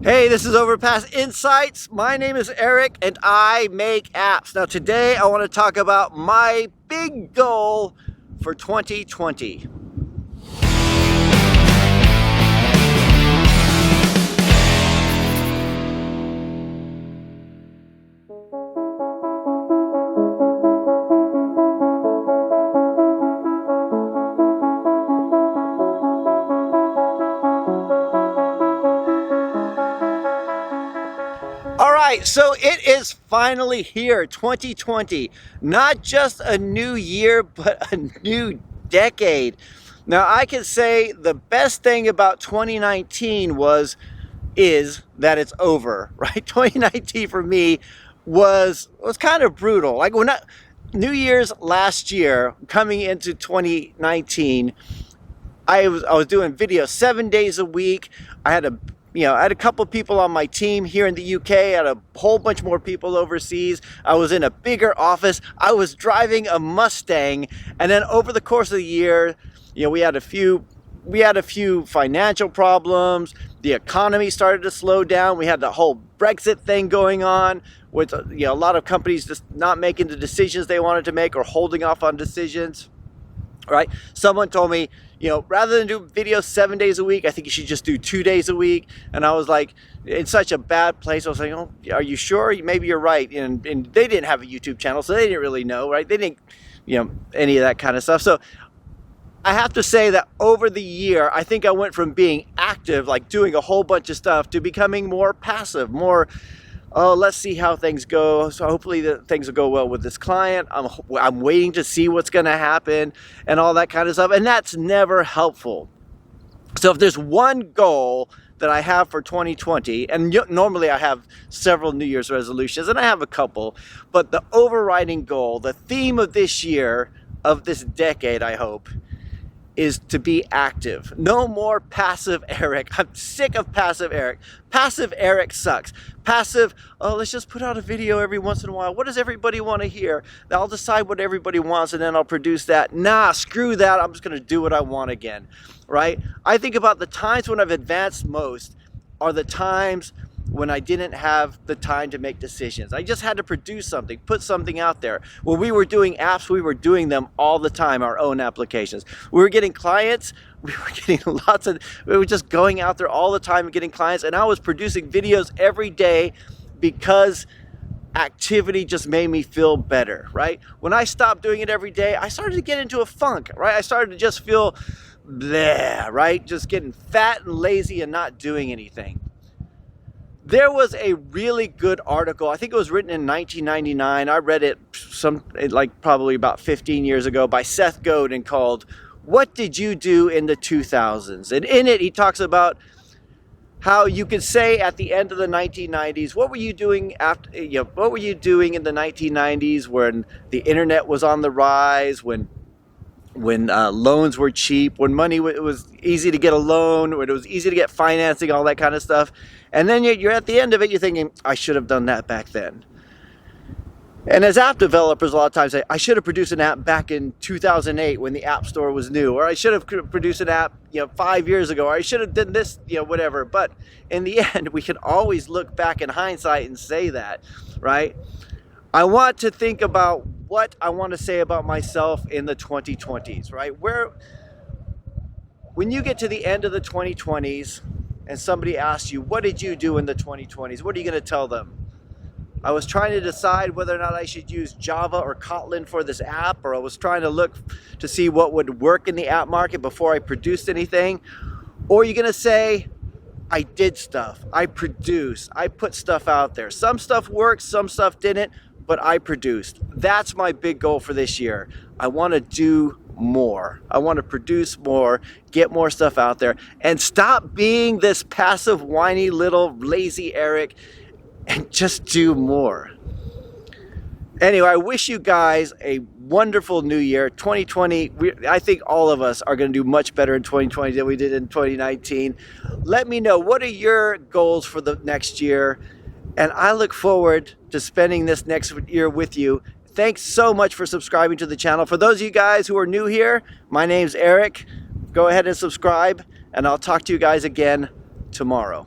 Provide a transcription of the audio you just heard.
Hey, this is Overpass Insights. My name is Eric and I make apps. Now today I want to talk about my big goal for 2020. All right, so it is finally here, 2020. Not just a new year, but a new decade. Now, I can say the best thing about 2019 is that it's over, right? 2019 for me was kind of brutal. Like New Year's last year, coming into 2019, I was doing videos 7 days a week. I had a couple people on my team here in the UK. I had a whole bunch more people overseas. I was in a bigger office. I was driving a Mustang. And then over the course of the year, we had a few financial problems. The economy started to slow down. We had the whole Brexit thing going on with a lot of companies just not making the decisions they wanted to make or holding off on decisions. Right? Someone told me, rather than do videos 7 days a week, I think you should just do 2 days a week. And I was like, in such a bad place. I was like, oh, are you sure? Maybe you're right. And they didn't have a YouTube channel, so they didn't really know, right? They didn't, any of that kind of stuff. So I have to say that over the year, I think I went from being active, like doing a whole bunch of stuff, to becoming more passive, more, oh, let's see how things go. So hopefully things will go well with this client. I'm waiting to see what's going to happen and all that kind of stuff. And that's never helpful. So if there's one goal that I have for 2020, and normally I have several New Year's resolutions, and I have a couple, but the overriding goal, the theme of this year, of this decade, I hope, is to be active. No more passive Eric. I'm sick of passive Eric. Passive Eric sucks. Passive, oh, let's just put out a video every once in a while. What does everybody want to hear? I'll decide what everybody wants and then I'll produce that. Nah, screw that. I'm just going to do what I want again, right? I think about the times when I've advanced most are the times when I didn't have the time to make decisions. I just had to produce something, put something out there. When we were doing apps, we were doing them all the time, our own applications. We were getting clients, we were just going out there all the time and getting clients, and I was producing videos every day because activity just made me feel better, right? When I stopped doing it every day, I started to get into a funk, right? I started to just feel bleh, right? Just getting fat and lazy and not doing anything. There was a really good article, I think it was written in 1999. I read it probably about 15 years ago by Seth Godin, called "What Did You Do in the 2000s?" And in it, he talks about how you could say at the end of the 1990s, what were you doing what were you doing in the 1990s when the internet was on the rise, when loans were cheap, when it was easy to get a loan, when it was easy to get financing, all that kind of stuff. And then you're at the end of it, you're thinking, I should have done that back then. And as app developers, a lot of times say, I should have produced an app back in 2008 when the App Store was new, or I should have produced an app 5 years ago, or I should have done this, whatever. But in the end, we can always look back in hindsight and say that, right? I want to think about what I want to say about myself in the 2020s, right? When you get to the end of the 2020s and somebody asks you, what did you do in the 2020s? What are you going to tell them? I was trying to decide whether or not I should use Java or Kotlin for this app, or I was trying to look to see what would work in the app market before I produced anything. Or are you going to say, I did stuff, I produced, I put stuff out there. Some stuff worked, some stuff didn't, but I produced. That's my big goal for this year. I want to do more. I want to produce more, get more stuff out there, and stop being this passive, whiny little lazy Eric and just do more. Anyway, I wish you guys a wonderful new year. 2020, I think all of us are going to do much better in 2020 than we did in 2019. Let me know, what are your goals for the next year? And I look forward to spending this next year with you. Thanks so much for subscribing to the channel. For those of you guys who are new here, my name's Eric. Go ahead and subscribe, and I'll talk to you guys again tomorrow.